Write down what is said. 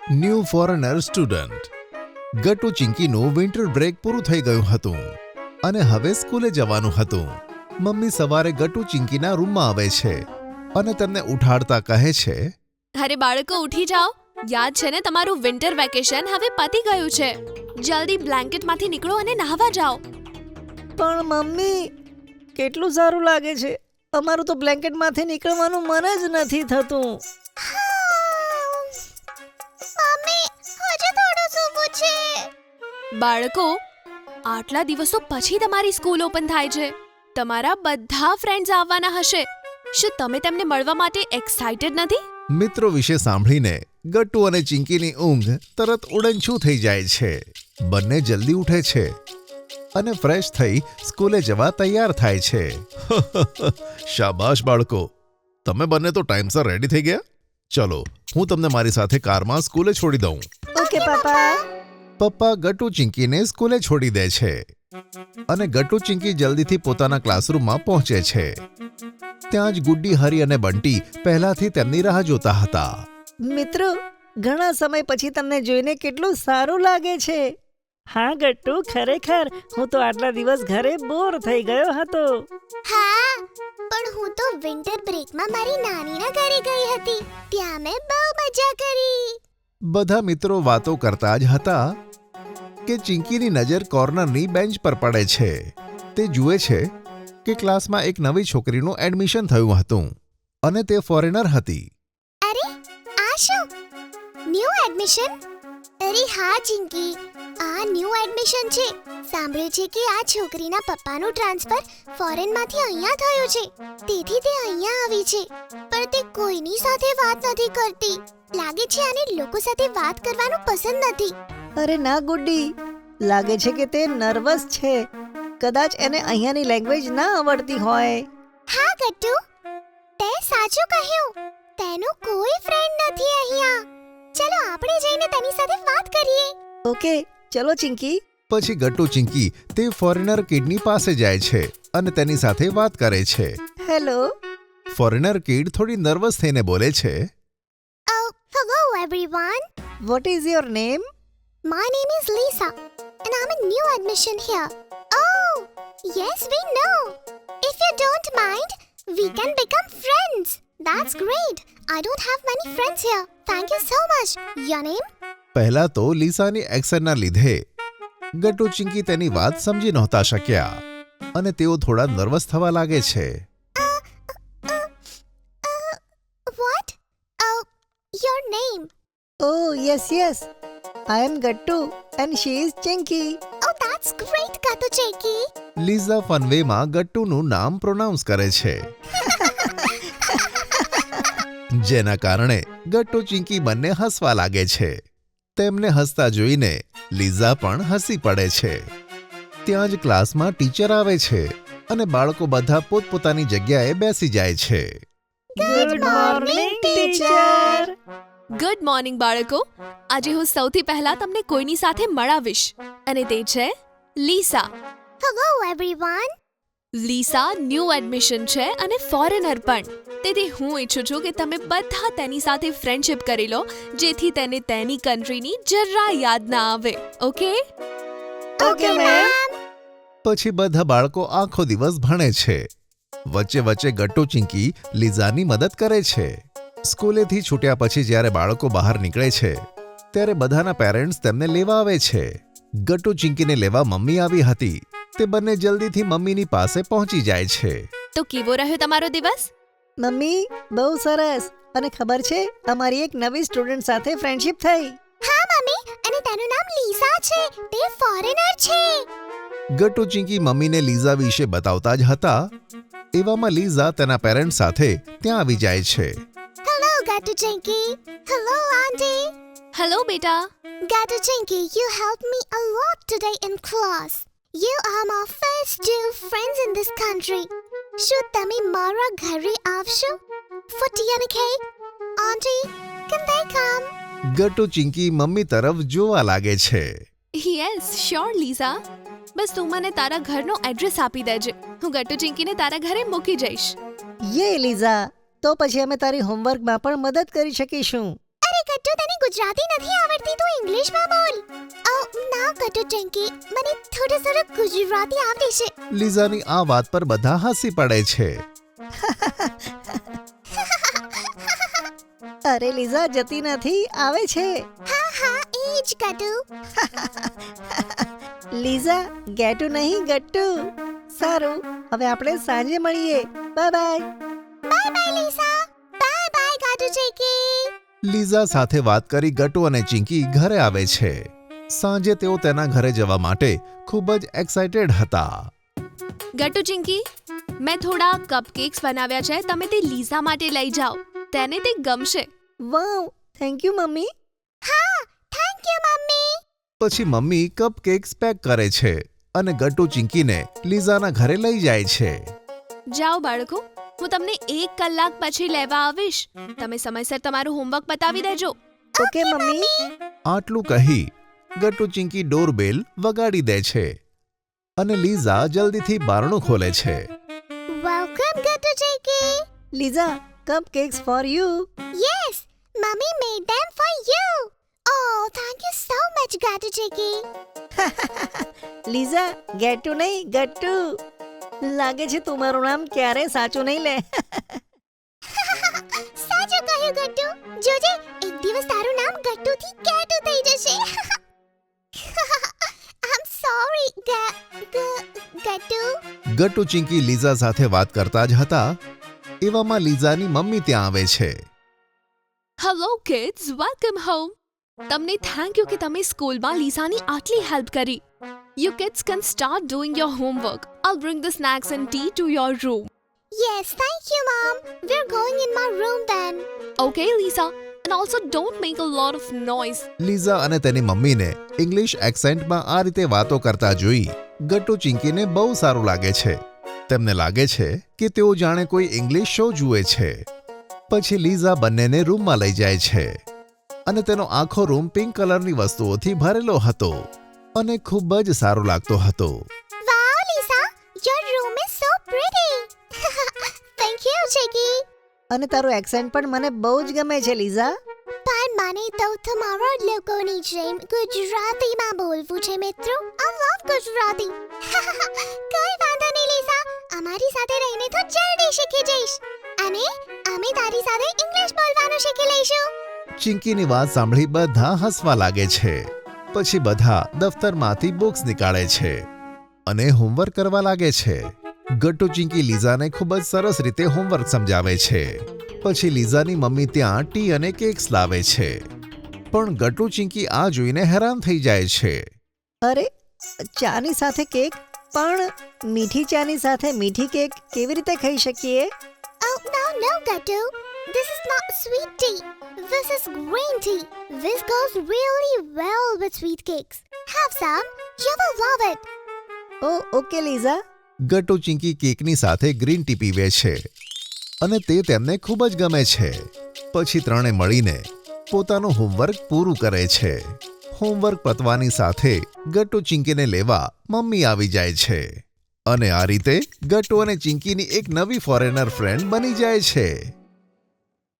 New foreigner student. Gattu ચિંકીનું winter break પૂરું થઈ ગયું હતું અને હવે સ્કૂલે જવાનું હતું. મમ્મી સવારે ગટુ ચિંકીના રૂમમાં આવે છે અને તેમને ઉઠાડતા કહે છે, અરે બાળકો ઉઠી જાઓ, યાદ છે ને તમારું વિન્ટર વેકેશન હવે પતી ગયું છે. જલ્દી બ્લેન્કેટમાંથી નીકળો અને નહાવા જાઓ. પણ મમ્મી કેટલું સારું લાગે છે, અમારું તો બ્લેન્કેટમાંથી નીકળવાનું મન જ નથી થતું. બાળકો, આટલા દિવસો પછી તમારી સ્કૂલ ઓપન થાય છે. તમારા બધા ફ્રેન્ડ્સ આવવાના હશે. શું તમે તેમને મળવા માટે એક્સાઇટેડ નથી? મિત્રો વિશે સાંભળીને ગટ્ટુ અને ચિંકીની ઊંઘ તરત ઉડનછું થઈ જાય છે. બંને જલ્દી ઉઠે છે અને ફ્રેશ થઈ સ્કૂલે જવા તૈયાર થાય છે. શાબાશ બાળકો, તમે બંને તો ટાઈમસર રેડી થઈ ગયા. ચલો, હું તમને મારી સાથે કારમાં સ્કૂલે છોડી દઉં. ઓકે પાપા. પપ્પા ગટ્ટુ ચિંકીને સ્કૂલે છોડી દે છે અને ગટ્ટુ ચિંકી જલ્દીથી પોતાના ક્લાસરૂમમાં પહોંચે છે. ત્યાં જ ગુડ્ડી, હરી અને બંટી પહેલાથી તેમની રાહ જોતા હતા. મિત્રો, ઘણા સમય પછી તમને જોઈને કેટલું સારું લાગે છે. હા ગટ્ટુ, ખરેખર હું તો આટલા દિવસ ઘરે બોર થઈ ગયો હતો. હા, પણ હું તો વિન્ટર બ્રેકમાં મારી નાનીના ઘરે ગઈ હતી. ત્યાં મેં બહુ મજા કરી. બધા મિત્રો વાતો કરતા જ હતા કે ચિંકીની નજર કોર્નરની બેન્ચ પર પડે છે. તે જુએ છે કે ક્લાસમાં એક નવી છોકરીનું એડમિશન થયું હતું અને તે ફોરેનર હતી. અરે, આ શું? New admission? અરે હા ચિંકી, આ ન્યૂ એડમિશન છે. સાંભળ્યું છે કે આ છોકરીના પપ્પાનું ટ્રાન્સફર ફોરેનમાંથી અહીંયા થયું છે, તેથી તે અહીંયા આવી છે. પણ તે કોઈની સાથે વાત નથી કરતી. લાગે છે આને લોકો સાથે વાત કરવાનું પસંદ નથી. અરે ના ગુડ્ડી, લાગે છે કે તે નર્વસ છે. કદાચ એને અહીંયાની લેંગ્વેજ ના આવડતી હોય. હા ગટ્ટુ, તે સાચું કહ્યું. તેનું કોઈ ફ્રેન્ડ નથી અહીંયા. ચલો આપણે જઈને તેની સાથે વાત કરીએ. ઓકે, ચલો ચિંકી. પછી ગટ્ટુ ચિંકી તે ફોરેનર કિડની પાસે જાય છે અને તેની સાથે વાત કરે છે. હેલો. ફોરેનર કિડ થોડી નર્વસ થઈને બોલે છે, Oh, hello everyone. What is your name? My name is Lisa and I'm a new admission here. Oh, yes we know. If you don't mind, we can become friends. That's great. I don't have many friends here. Thank you so much. Your name? પહેલા તો લીસાની એક્સેન્ટના લીધે ગટ્ટુ ચિંકી તેની વાત સમજી નહોતા શક્યા અને તેઓ થોડા નર્વસ થવા લાગે છે. What? Oh, your name. Oh, yes. I am Gattu and she is Chinky. Oh, that's great, Gatu Chinky. લીઝા ફનવેમાં ગટ્ટુનું નામ પ્રોનાઉન્સ કરે છે, જેના કારણે ગટ્ટુ ચિંકી બંને હસવા લાગે છે. તેમને હસતા જોઈને લીઝા પણ હસી પડે છે. ત્યાં જ ક્લાસમાં ટીચર આવે છે અને બાળકો બધા પોતપોતાની જગ્યાએ બેસી જાય છે. Good morning, teacher. Good morning બાળકો. આજે હું સૌથી પહેલા તમને કોઈની સાથે મળાવીશ અને તે છે લીસા. Hello everyone. લીસા ન્યૂ એડમિશન છે અને ફોરેનર પણ. તેથી હું ઈચ્છું છું કે તમે બધા તેની સાથે ફ્રેન્ડશિપ કરી લો, જેથી તેને તેની કન્ટ્રીની જરા યાદ ના આવે. ઓકે? Okay, ma'am. પછી બધા બાળકો આખો દિવસ ભણે છે. વચ્ચે વચ્ચે ગટ્ટુ ચિંકી લીઝાની મદદ કરે છે. સ્કૂલેથી છૂટ્યા પછી જ્યારે બાળકો બહાર નીકળે છે ત્યારે બધાના પેરેન્ટ્સ તેમને લેવા આવે છે. ગટ્ટુ ચિંકીને લેવા મમ્મી આવી હતી. તે બંને જલ્દીથી મમ્મીની પાસે પહોંચી જાય છે. તો કેવો રહ્યો તમારો દિવસ? મમ્મી, બહુ સરસ. અને ખબર છે, અમારી એક નવી સ્ટુડન્ટ સાથે ફ્રેન્ડશિપ થઈ. હા મમ્મી, અને તેનું નામ લીસા છે. તે ફોરેનર છે. ગટ્ટુ ચિંકી મમ્મીને લીઝા વિશે બતાવતા જ હતા. એવામાં લીઝા તેના પેરેન્ટ્સ સાથે ત્યાં આવી જાય છે. Hello Gatu Chinky. Hello auntie. Hello બેટા. Gatu Chinky, you helped me a lot today in class. You are my first two friends in this country. શું તમે મારા ઘરે આવશો? For tea and a cake? Auntie, can they come? Gattu Chinki mummy તરફ જોવા લાગે છે. Yes, sure લીઝા. બસ તું મને તારા ઘરનો એડ્રેસ આપી દેજે. હું ગટ્ટુ ચિંકીને તારા ઘરે મૂકી જઈશ. યે લીઝા, તો પછી અમે તારી હોમવર્કમાં પણ મદદ કરી શકીશું. અરે ગટ્ટુ, તને ગુજરાતી નથી આવડતી, તું ઇંગ્લિશમાં બોલ. ઓ ના ગટ્ટુ ચિંકી, મને થોડું ગુજરાતી આવડે છે. લીઝાની આ વાત પર બધા હસી પડે છે. અરે લીઝા જતી નથી, આવે છે. હા એ જ ગટ્ટુ. લીઝા ગેટુ નહીં ગટ્ટુ. સારું, હવે આપણે સાંજે મળીએ. Bye bye. Bye bye Liza. Bye bye Gattu Chinki. Liza સાથે વાત કરી ગટ્ટુ અને ચિંકી ઘરે આવે છે. સાંજે તેઓ તેના ઘરે જવા માટે ખૂબ જ એક્સાઇટેડ હતા. ગટ્ટુ ચિંકી, મેં થોડા કપકેક્સ બનાવ્યા છે, તમે તે લીઝા માટે લઈ જાઓ, તેને તે ગમશે. વાવ, થેન્ક યુ મમ્મી. હા, થેન્ક યુ મમ્મી. પછી મમ્મી કપકેક્સ પેક કરે છે અને ગટ્ટુ ચિંકીને લીઝાના ઘરે લઈ જાય છે. જાઓ બાળકો, હું તમને 1 કલાક પછી લેવા આવીશ. તમે સમયસર તમારું હોમવર્ક પતાવી દેજો. Okay mummy. આટલું કહી ગટ્ટુ ચિંકી ડોરબેલ વગાડી દે છે અને લીઝા જલ્દીથી બારણું ખોલે છે. Welcome Gattu Chinki. Liza, cupcakes for you. Yes, Mummy made them for you. Oh, thank you so much, Gatu Chiki. Liza, Getu નહીં ગટ્ટુ. લાગે છે તું મારું નામ ક્યારે સાચું નહીં લે. સાચું કહ્યું ગટ્ટુ. જોજે, એક દિવસ તારું નામ ગટ્ટુથી કેટુ થઈ જશે. I'm sorry, Gattu. Gattu Chinki Liza સાથે વાત કરતા જ હતા. એવામાં લીઝાની મમ્મી ત્યાં આવે છે. Hello kids, welcome home. તમને થેન્ક યુ કે તમે સ્કૂલમાં લીઝાની આટલી હેલ્પ કરી. You kids can start doing your homework. I'll bring the snacks and tea to your room. Yes, thank you, Mom. We're going in my room then. Okay, Lisa? And also don't make a lot of noise. લીઝા અને તેની મમ્મીને English એક્સેન્ટમાં આ રીતે વાતો કરતા જોઈ ગટ્ટુ ચિંકીને બહુ સારું લાગે છે. તેમને લાગે છે કે તેઓ જાણે કોઈ ઇંગ્લિશ શો જુએ છે. પછી લીઝા બંનેને રૂમમાં લઈ જાય છે અને તેનો આખો રૂમ પિંક કલરની વસ્તુઓથી ભરેલો હતો અને ખૂબ જ સારો લાગતો હતો. Wow, Lisa, your room is so pretty. Thank you, Chiki. અને તારું એક્સેન્ટ પણ મને બહુ જ ગમે છે લીઝા. પણ મને તો તમારા લોકોની જેમ ગુજરાતીમાં બોલવું છે મિત્રો. I love Gujarati. કઈ વાંધો નહીં લીઝા, અમારી સાથે રહીને તો જલ્દી શીખી જઈશ અને અમે તારી સાથે ઇંગ્લિશ બોલવાનું શીખી લઈશું. ચિંકીની વાત સાંભળી બધા હસવા લાગે છે. પછી બધા દફતરમાંથી બુક્સ નીકાળે છે અને હોમવર્ક કરવા લાગે છે. ગટ્ટુ ચિંકી લીઝાને ખૂબ જ સરસ રીતે હોમવર્ક સમજાવે છે. પછી લીઝાની મમ્મી ત્યાં ટી અને કેક્સ લાવે છે. પણ ગટ્ટુ ચિંકી આ જોઈને હેરાન થઈ જાય છે. અરે, ચાની સાથે કેક? પણ મીઠી ચાની સાથે મીઠી કેક કેવી રીતે ખાઈ શકીએ? Oh, no, Gatu. This is not sweet tea. This is green tea. This goes really well with sweet cakes. Have some. You will love it. Oh okay Liza. Gattu Chinki કેકની સાથે ગ્રીન ટી પીવે છે અને તે તેમને ખૂબ જ ગમે છે. પછી ત્રણે મળીને પોતાનું હોમવર્ક પૂરું કરે છે. હોમવર્ક પતવાની સાથે ગટ્ટુ ચિંકીને લેવા મમ્મી આવી જાય છે અને આ રીતે ગટ્ટુ અને ચિંકીની એક નવી ફોરેનર ફ્રેન્ડ બની જાય છે.